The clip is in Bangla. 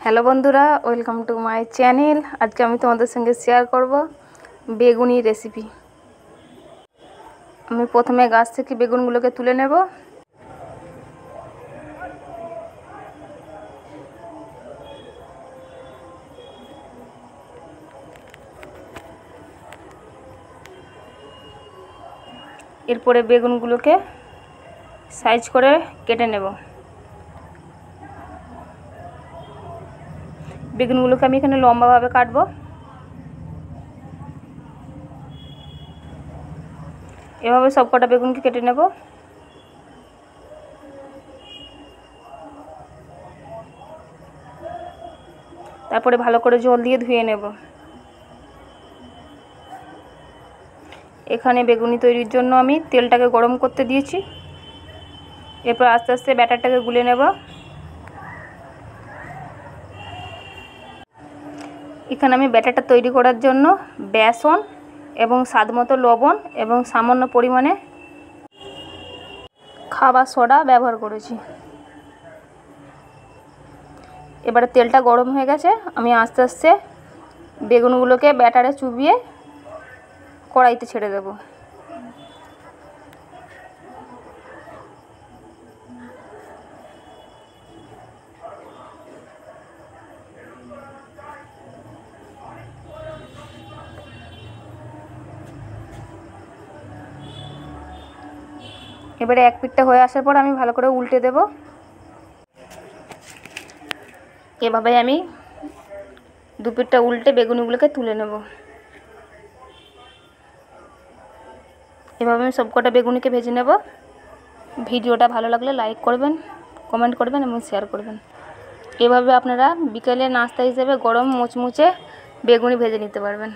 হ্যালো বন্ধুরা, ওয়েলকাম টু মাই চ্যানেল। আজকে আমি তোমাদের সঙ্গে শেয়ার করব বেগুনি রেসিপি। আমি প্রথমে গাছ থেকে বেগুনগুলোকে তুলে নেব। এরপরে বেগুনগুলোকে সাইজ করে কেটে নেব। বেগুনগুলোকে আমি এখানে লম্বাভাবে কাটবো। এভাবে সব কটা বেগুনকে কেটে নেব। তারপরে ভালো করে জল দিয়ে ধুয়ে নেব। এখানে বেগুনি তৈরির জন্য আমি তেলটাকে গরম করতে দিয়েছি। এরপর আস্তে আস্তে ব্যাটারটাকে গুলে নেব। এখানে আমি ব্যাটারটা তৈরি করার জন্য বেসন এবং স্বাদমতো লবণ এবং সামান্য পরিমাণে খাবার সোডা ব্যবহার করেছি। এবারে তেলটা গরম হয়ে গেছে। আমি আস্তে আস্তে বেগুনগুলোকে ব্যাটারে চুবিয়ে কড়াইতে ছেড়ে দেব। এবারে এক পিঠটা হয়ে আসার পর আমি ভালো করে উল্টে দেব। এভাবে আমি দু পিঠটা উল্টে বেগুনিগুলোকে তুলে নেব। এভাবে আমি সবকটা বেগুনিকে ভেজে নেব। ভিডিওটা ভালো লাগলে লাইক করবেন, কমেন্ট করবেন এবং শেয়ার করবেন। এভাবে আপনারা বিকেলে নাস্তা হিসেবে গরম মুচমুচে বেগুনি ভেজে নিতে পারবেন।